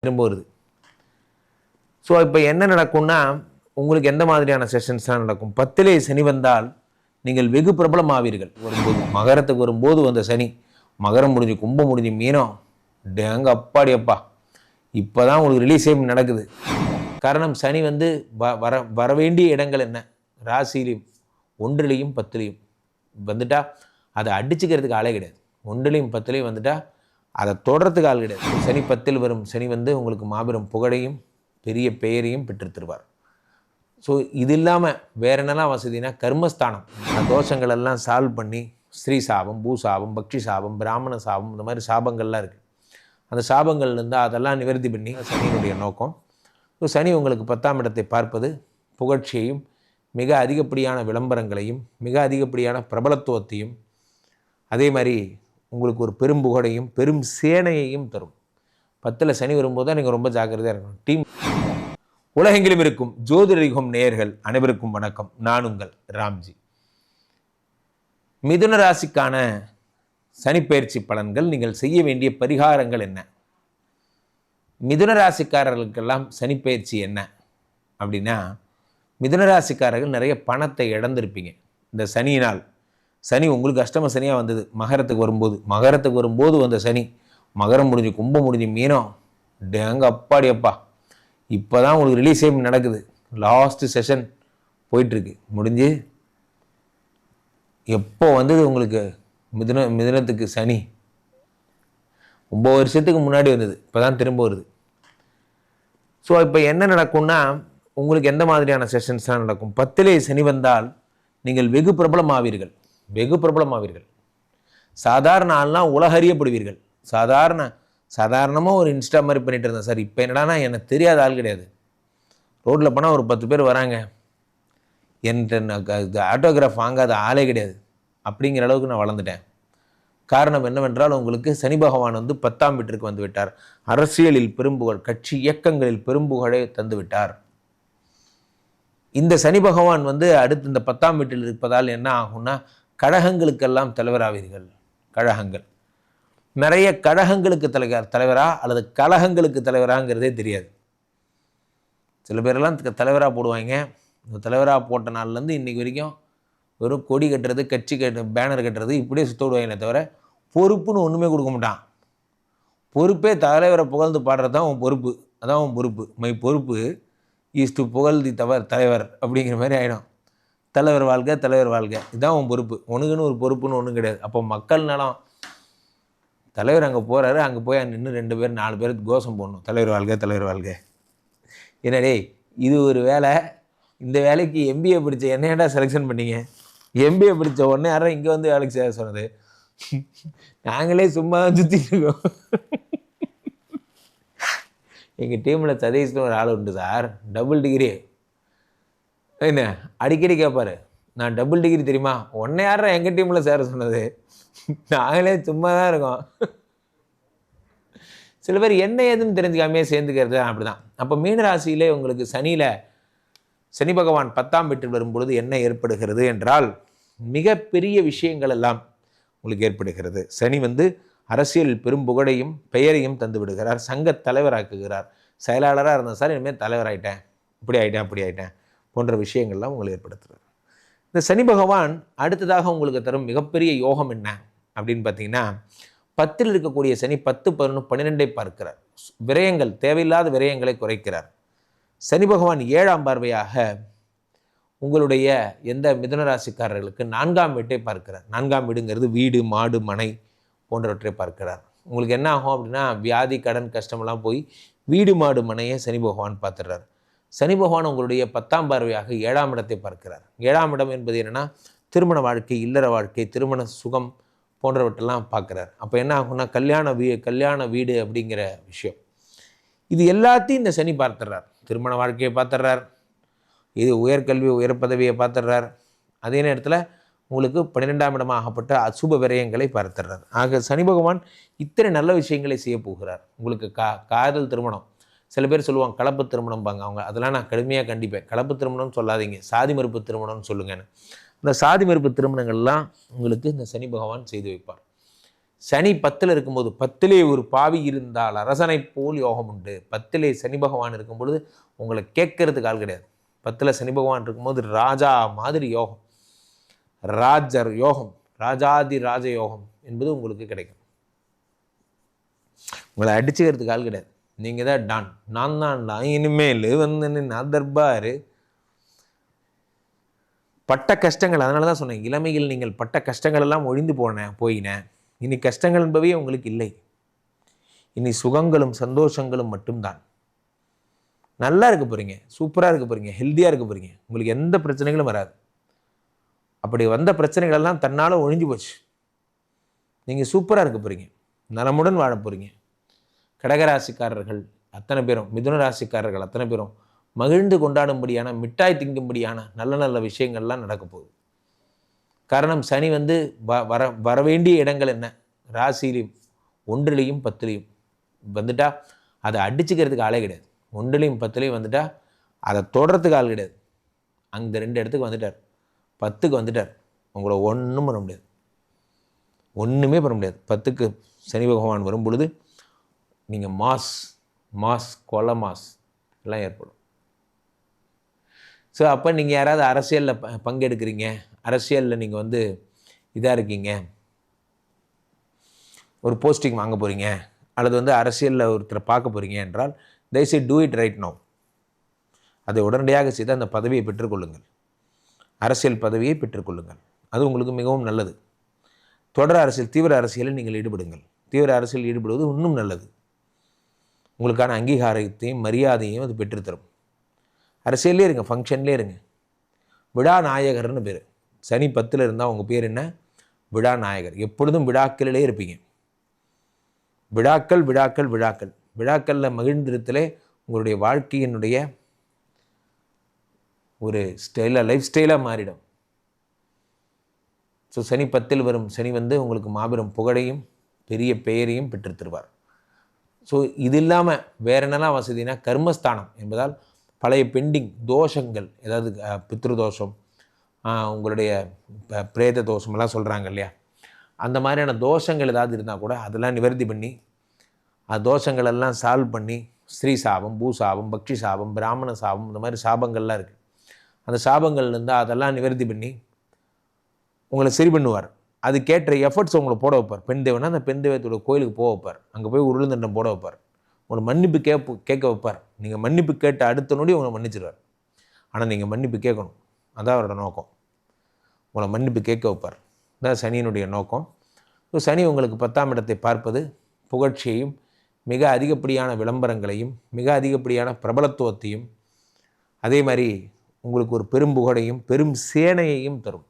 திரும்ப வருது. ஸோ இப்போ என்ன நடக்கும்னா, உங்களுக்கு எந்த மாதிரியான செஷன்ஸ்லாம் நடக்கும்? 10லே சனி வந்தால் நீங்கள் வெகு பிரபலம் ஆவீர்கள். வரும்போது மகரத்துக்கு வரும்போது வந்த சனி, மகரம் முடிஞ்சு கும்பம் முடிஞ்சு மீனம், டேங்க அப்பாடி அப்பா, இப்போ தான் உங்களுக்கு ரிலீஸே நடக்குது. காரணம் சனி வந்து வர வேண்டிய இடங்கள் என்ன? ராசியிலையும் 1லையும் 10லையும் வந்துட்டா அதை அடிச்சுக்கிறதுக்கு ஆளே கிடையாது. 1லையும் 10லையும் வந்துட்டா அதை தொடர்றதுக்கு ஆள் கிடையாது. சனி 10ல் வரும் சனி வந்து உங்களுக்கு மாபெரும் புகழையும் பெரிய பெயரையும் பெற்று தருவார். ஸோ இது இல்லாமல் வேறு என்னெல்லாம் வசதினா, கர்மஸ்தானம் தோஷங்கள் எல்லாம் சால்வ் பண்ணி, ஸ்ரீ சாபம், பூ சாபம், பக்ஷி சாபம், பிராமண சாபம், இந்த மாதிரி சாபங்கள்லாம் இருக்குது. அந்த சாபங்கள் இருந்தால் அதெல்லாம் நிவர்த்தி பண்ணி சனியினுடைய நோக்கம். ஸோ சனி உங்களுக்கு 10ஆம் இடத்தை பார்ப்பது புகழ்ச்சியையும், மிக அதிகப்படியான விளம்பரங்களையும், மிக அதிகப்படியான பிரபலத்துவத்தையும், அதே மாதிரி உங்களுக்கு ஒரு பெரும் புகழையும் பெரும் சேனையையும் தரும். 10ல் சனி வரும்போது தான் நீங்கள் ரொம்ப ஜாக்கிரதையாக இருக்கணும். டீம் உலகெங்கிலும் இருக்கும் ஜோதிடரிகம் நேயர்கள் அனைவருக்கும் வணக்கம். நான் உங்கள் ராம்ஜி. மிதுன ராசிக்கான சனிப்பெயர்ச்சி பலன்கள், நீங்கள் செய்ய வேண்டிய பரிகாரங்கள் என்ன? மிதுன ராசிக்காரர்களுக்கெல்லாம் சனிப்பெயர்ச்சி என்ன அப்படின்னா, மிதுன ராசிக்காரர்கள் நிறைய பணத்தை இழந்திருப்பீங்க இந்த சனியினால். சனி உங்களுக்கு அஷ்டம சனியாக வந்தது மகரத்துக்கு வரும்போது வந்த சனி, மகரம் முடிஞ்சு கும்பம் முடிஞ்சு மீனம், டேங்க அப்பாடி அப்பா, இப்போ தான் உங்களுக்கு ரிலீஸே நடக்குது. லாஸ்ட் செஷன் போயிட்டுருக்கு, முடிஞ்சு எப்போ வந்தது உங்களுக்கு மிதுனத்துக்கு சனி? 9 வருஷத்துக்கு முன்னாடி வந்தது, இப்போ தான் திரும்ப வருது. ஸோ இப்போ என்ன நடக்கும்னா, உங்களுக்கு எந்த மாதிரியான செஷன்ஸ்லாம் நடக்கும்? 10லே சனி வந்தால் நீங்கள் வெகு பிரபலம் ஆவீர்கள். சாதாரண ஆள்லாம் உலகறியப்படுவீர்கள். சாதாரணமாக ஒரு இன்ஸ்டா மாதிரி பண்ணிட்டு இருந்தேன் சார், இப்போ என்னடானா எனக்கு தெரியாத ஆள் கிடையாது. ரோட்டில் போனால் ஒரு 10 பேர் வராங்க, என்கிட்ட ஆட்டோகிராஃப் வாங்காத ஆளே கிடையாது. அப்படிங்கிற அளவுக்கு நான் வளர்ந்துட்டேன். காரணம் என்னவென்றால், உங்களுக்கு சனி பகவான் வந்து 10ஆம் வீட்டிற்கு வந்து விட்டார். அரசியலில் பெரும்புகழ், கட்சி இயக்கங்களில் பெரும்புகழை தந்து விட்டார். இந்த சனி பகவான் வந்து அடுத்து இந்த 10ஆம் வீட்டில் இருப்பதால் என்ன ஆகும்னா, கழகங்களுக்கெல்லாம் தலைவராவீர்கள். கழகங்கள் நிறைய கழகங்களுக்கு தலைவரா அல்லது கழகங்களுக்கு தலைவராங்கிறதே தெரியாது. சில பேரெல்லாம் தலைவராக போடுவாங்க. இந்த தலைவராக போட்ட நாள்லேருந்து இன்றைக்கி வரைக்கும் வெறும் கொடி கட்டுறது, கட்சி பேனர் கட்டுறது, இப்படியே சுத்த விடுவாங்களே தவிர பொறுப்புன்னு ஒன்றுமே கொடுக்க மாட்டான். பொறுப்பே தலைவரை புகழ்ந்து பாடுறது தான் உன் பொறுப்பு. அதான் உன் பொறுப்பு. மை பொறுப்பு ஈஸ் டு புகழ்தி தலைவர் அப்படிங்கிற மாதிரி ஆகிடும். தலைவர் வாழ்க, தலைவர் வாழ்க, இதுதான் உன் பொறுப்பு. உனக்குன்னு ஒரு பொறுப்புன்னு ஒன்றும் கிடையாது. அப்போ மக்கள் நலம், தலைவர் அங்கே போகிறாரு, அங்கே போய் நின்று 2 பேர் 4 பேருக்கு கோஷம் போடணும், தலைவர் வாழ்க, தலைவர் வாழ்க. என்னடே இது ஒரு வேலை, இந்த வேலைக்கு எம்பிஏ படித்த என்னையடா செலெக்ஷன் பண்ணீங்க? எம்பிஏ படித்த உடனே யாரும் இங்கே வந்து வேலைக்கு சேர சொன்னது? நாங்களே சும்மா சுற்றிட்டு இருக்கோம். எங்கள் டீமில் சதீஷ்னு ஒரு ஆள் உண்டு சார், டபுள் டிகிரி. என்ன அடிக்கடி கேட்பார், நான் டபுள் டிகிரி தெரியுமா? உடனே யாரும் எங்கள் டீமில் சேர சொன்னது? நாங்களே சும்மா தான் இருக்கோம். சில பேர் என்ன ஏதுன்னு தெரிஞ்சுக்காமே சேர்ந்துக்கிறது அப்படி தான். அப்போ மீனராசியிலே உங்களுக்கு சனி பகவான் 10ஆம் வீட்டில் வரும்பொழுது என்ன ஏற்படுகிறது என்றால், மிகப்பெரிய விஷயங்கள் எல்லாம் உங்களுக்கு ஏற்படுகிறது. சனி வந்து அரசியல் பெரும் புகழையும் பெயரையும் தந்து விடுகிறார். சங்க தலைவராக்குகிறார். செயலாளராக இருந்தேன் சார், இனிமேல் தலைவராகிட்டேன், இப்படி ஆகிட்டேன், அப்படி ஆகிட்டேன் போன்ற விஷயங்கள்லாம் உங்களை ஏற்படுத்துகிறார். இந்த சனி பகவான் அடுத்ததாக உங்களுக்கு தரும் மிகப்பெரிய யோகம் என்ன அப்படின்னு பார்த்தீங்கன்னா, 10ல் இருக்கக்கூடிய சனி 10, 11, 12 பார்க்கிறார். விரயங்கள், தேவையில்லாத விரயங்களை குறைக்கிறார். சனி பகவான் 7ஆம் பார்வையாக உங்களுடைய எந்த மிதுன ராசிக்காரர்களுக்கு 4ஆம் வீட்டை பார்க்கிறார். 4ஆம் வீடுங்கிறது வீடு, மாடு, மனை போன்றவற்றை பார்க்கிறார். உங்களுக்கு என்ன ஆகும் அப்படின்னா, வியாதி, கடன், கஷ்டமெல்லாம் போய் வீடு, மாடு, மனையை சனி பகவான் பார்த்துடுறார். சனி பகவான் உங்களுடைய 10ஆம் பார்வையாக 7ஆம் இடத்தை பார்க்கிறார். 7ஆம் இடம் என்பது என்னென்னா, திருமண வாழ்க்கை, இல்லற வாழ்க்கை, திருமண சுகம் போன்றவற்றெல்லாம் பார்க்குறார். அப்போ என்ன ஆகும்னா, கல்யாண வீடு அப்படிங்கிற விஷயம், இது எல்லாத்தையும் இந்த சனி பார்த்துடுறார். திருமண வாழ்க்கையை பார்த்துடுறார், இது உயர்கல்வி, உயர் பதவியை பார்த்துடுறார். அதே நேரத்தில் உங்களுக்கு 12ஆம் இடமாகப்பட்ட அசுப விரயங்களை பார்த்துடுறார். ஆக சனி பகவான் இத்தனை நல்ல விஷயங்களை செய்ய போகிறார். உங்களுக்கு காதல் திருமணம், சில பேர் சொல்லுவாங்க கலப்பு திருமணம்பாங்க, அவங்க அதெல்லாம் நான் கடுமையாக கண்டிப்பேன். கலப்பு திருமணம்னு சொல்லாதீங்க, சாதி மறுப்பு திருமணம்னு சொல்லுங்கன்னு. இந்த சாதி மறுப்பு திருமணங்கள்லாம் உங்களுக்கு இந்த சனி பகவான் செய்து வைப்பார். சனி 10ல் இருக்கும்போது 10லே ஒரு பாவி இருந்தால் அரசனை போல் யோகம் உண்டு. 10லே சனி பகவான் இருக்கும் பொழுது உங்களை கேட்கறதுக்கு ஆள் கிடையாது. 10ல் சனி பகவான் இருக்கும்போது ராஜா மாதிரி யோகம், ராஜர் யோகம், ராஜாதி ராஜ யோகம் என்பது உங்களுக்கு கிடைக்கும். உங்களை அடிச்சுக்கிறதுக்கு ஆள் கிடையாது. நீங்கள் தான் டான், நான் தான் டான், இனிமேல் வந்து நான் தர்பார். பட்ட கஷ்டங்கள், அதனால தான் சொன்னேன், இளமையில் நீங்கள் பட்ட கஷ்டங்கள் எல்லாம் ஒழிந்து போயினேன். இனி கஷ்டங்கள் என்பவே உங்களுக்கு இல்லை. இனி சுகங்களும் சந்தோஷங்களும் மட்டும்தான். நல்லா இருக்க போகிறீங்க, சூப்பராக இருக்க போகிறீங்க, ஹெல்த்தியாக இருக்க போகிறீங்க. உங்களுக்கு எந்த பிரச்சனைகளும் வராது. அப்படி வந்த பிரச்சனைகள் எல்லாம் தன்னால் ஒழிஞ்சு போச்சு. நீங்கள் சூப்பராக இருக்க போகிறீங்க, நலமுடன் வாழ போகிறீங்க. கடகராசிக்காரர்கள் அத்தனை பேரும், மிதுன ராசிக்காரர்கள் அத்தனை பேரும் மகிழ்ந்து கொண்டாடும்படியான, மிட்டாய் திங்கும்படியான நல்ல நல்ல விஷயங்கள்லாம் நடக்க போகுது. காரணம், சனி வந்து வரவேண்டிய இடங்கள் என்ன, ராசியிலையும் 1லையும் 10லையும் வந்துட்டா அதை அடிச்சுக்கிறதுக்கு ஆளே கிடையாது. 1லையும் 10லையும் வந்துட்டா அதை தொடரத்துக்கு ஆள் கிடையாது. அந்த 2 இடத்துக்கு வந்துட்டார், 10க்கு வந்துட்டார். உங்களை ஒன்றும் பண்ண முடியாது, ஒன்றுமே பண்ண முடியாது. 10க்கு சனி பகவான் வரும் பொழுது நீங்கள் மாஸ் கொலை மாஸ் எல்லாம் ஏற்படும். ஸோ அப்போ நீங்கள் யாராவது அரசியலில் பங்கெடுக்கிறீங்க, அரசியலில் நீங்கள் வந்து இதாக இருக்கீங்க, ஒரு போஸ்டிங் வாங்க போகிறீங்க, அல்லது வந்து அரசியலில் ஒருத்தரை பார்க்க போகிறீங்க என்றால் தயவுசெய்து டூ இட் ரைட் நோ. அதை உடனடியாக செய்து அந்த பதவியை பெற்றுக்கொள்ளுங்கள், அரசியல் பதவியை பெற்றுக்கொள்ளுங்கள். அது உங்களுக்கு மிகவும் நல்லது. தொடர் அரசியல், தீவிர அரசியலில் நீங்கள் ஈடுபடுங்கள். தீவிர அரசியல் ஈடுபடுவது இன்னும் நல்லது. உங்களுக்கான அங்கீகாரத்தையும் மரியாதையும் அது பெற்றுத்தரும். அரசியல்லே இருங்க, ஃபங்க்ஷன்லேயே இருங்க. விழாநாயகர்னு பேர். சனி 10ல் இருந்தால் உங்கள் பேர் என்ன? விழாநாயகர். எப்பொழுதும் விழாக்களிலே இருப்பீங்க. விழாக்கள் விழாக்கள் விழாக்கள் விழாக்களில் மகிழ்ந்திருத்தலே உங்களுடைய வாழ்க்கையினுடைய ஒரு ஸ்டைலாக, லைஃப் ஸ்டைலாக மாறிடும். ஸோ சனி 10ல் வரும் சனி வந்து உங்களுக்கு மாபெரும் புகழையும் பெரிய பெயரையும் பெற்று தருவார். ஸோ இது இல்லாமல் வேறு என்னெல்லாம் வசதினா, கர்மஸ்தானம் என்பதால் பழைய பெண்டிங் தோஷங்கள், ஏதாவது பித்ருதோஷம், உங்களுடைய பிரேத தோஷமெல்லாம் சொல்கிறாங்க இல்லையா, அந்த மாதிரியான தோஷங்கள் ஏதாவது இருந்தால் கூட அதெல்லாம் நிவர்த்தி பண்ணி, தோஷங்களெல்லாம் சால்வ் பண்ணி, ஸ்ரீ சாபம், பூசாபம், பக்ஷி சாபம், பிராமண சாபம், இந்த மாதிரி சாபங்கள்லாம் இருக்குது. அந்த சாபங்கள் இருந்தால் அதெல்லாம் நிவர்த்தி பண்ணி உங்களை சரி பண்ணுவார். அதுக்கேற்ற எஃபர்ட்ஸ் உங்களை போட வைப்பார். பெண் தேவனா அந்த பெண் தெய்வத்தோட கோயிலுக்கு போக வைப்பார். அங்கே போய் உருளுந்தண்டம் போட வைப்பார். உங்களை மன்னிப்பு கேட்க வைப்பார். நீங்கள் மன்னிப்பு கேட்ட அடுத்த நொடி உங்களை மன்னிச்சிடுவார். ஆனால் நீங்கள் மன்னிப்பு கேட்கணும், அதான் அவரோட நோக்கம். உங்களை மன்னிப்பு கேட்க வைப்பார். அதான் சனியினுடைய நோக்கம். ஸோ சனி உங்களுக்கு 10ஆம் இடத்தை பார்ப்பது புகழ்ச்சியையும், மிக அதிகப்படியான விளம்பரங்களையும், மிக அதிகப்படியான பிரபலத்துவத்தையும், அதே மாதிரி உங்களுக்கு ஒரு பெரும் புகழையும் பெரும் சேனையையும் தரும்.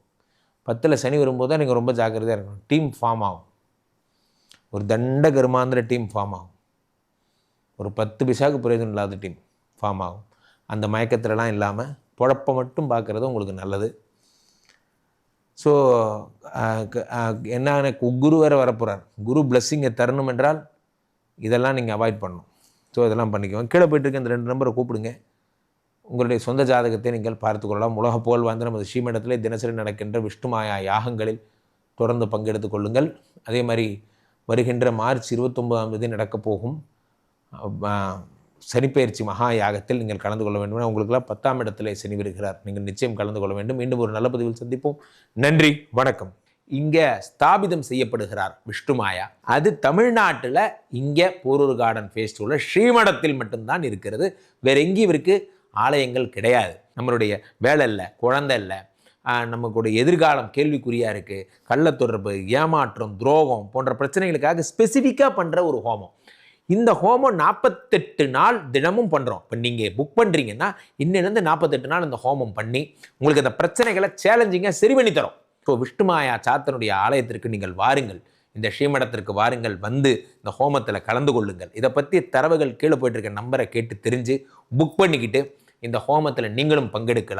10ல் சனி வரும்போது தான் நீங்கள் ரொம்ப ஜாக்கிரதையாக இருக்கணும். டீம் ஃபார்ம் ஆகும், ஒரு தண்ட கருமாந்திர டீம் ஃபார்ம் ஆகும், ஒரு 10 பைசாவுக்கு பிரயோஜனம் இல்லாத டீம் ஃபார்ம் ஆகும். அந்த மயக்கத்திலலாம் இல்லாமல் பொழப்பை மட்டும் பார்க்குறது உங்களுக்கு நல்லது. ஸோ என்ன, குரு வேறு வரப்போகிறார். குரு பிளஸ்ஸிங்கை தரணும் என்றால் இதெல்லாம் நீங்கள் அவாய்ட் பண்ணணும். ஸோ இதெல்லாம் பண்ணிக்குவோம். கீழே போய்ட்டுருக்க இந்த 2 நம்பரை கூப்பிடுங்க. உங்களுடைய சொந்த ஜாதகத்தை நீங்கள் பார்த்து கொள்ளலாம். உலக புகழ் வாழ்ந்த நமது ஸ்ரீமடத்திலே தினசரி நடக்கின்ற விஷ்ணுமாயா யாகங்களில் தொடர்ந்து பங்கெடுத்துக் கொள்ளுங்கள். அதே மாதிரி வருகின்ற மார்ச் 29ஆம் தேதி நடக்கப் போகும் சனிப்பெயர்ச்சி மகா யாகத்தில் நீங்கள் கலந்து கொள்ள வேண்டும். உங்களுக்கெல்லாம் 10ஆம் இடத்திலே சனி வருகிறார். நீங்கள் நிச்சயம் கலந்து கொள்ள வேண்டும். மீண்டும் ஒரு நல்ல பதிவில் சந்திப்போம். நன்றி, வணக்கம். இங்கே ஸ்தாபிதம் செய்யப்படுகிறார் விஷ்ணுமாயா. அது தமிழ்நாட்டில் இங்கே போரூர் கார்டன் ஃபெஸ்டிவலில் ஸ்ரீமடத்தில் மட்டும்தான் இருக்கிறது. வேற எங்கேயும் இவருக்கு ஆலயங்கள் கிடையாது. நம்மளுடைய வேலை இல்லை, குழந்தை இல்லை, நமக்குடைய எதிர்காலம் கேள்விக்குறியாக இருக்குது, கள்ள தொடர்பு, ஏமாற்றம், துரோகம் போன்ற பிரச்சனைகளுக்காக ஸ்பெசிஃபிக்காக பண்ணுற ஒரு ஹோமம். இந்த ஹோமம் 48 நாள் தினமும் பண்ணுறோம். இப்போ நீங்கள் புக் பண்ணுறீங்கன்னா இன்னிலேருந்து 48 நாள் இந்த ஹோமம் பண்ணி உங்களுக்கு அந்த பிரச்சனைகளை சேலஞ்சிங்காக சரி பண்ணி தரோம். ஸோ விஷ்ணுமாயா சாத்தனுடைய ஆலயத்திற்கு நீங்கள் வாருங்கள், இந்த ஸ்ரீமடத்திற்கு வாருங்கள், வந்து இந்த ஹோமத்தில் கலந்து கொள்ளுங்கள். இதை பற்றி தரவுகள் கீழே போயிட்டு இருக்க நம்பரை கேட்டு தெரிஞ்சு புக் பண்ணிக்கிட்டு இந்த ஹோமத்தில் நீங்களும் பங்கெடுக்கலாம்.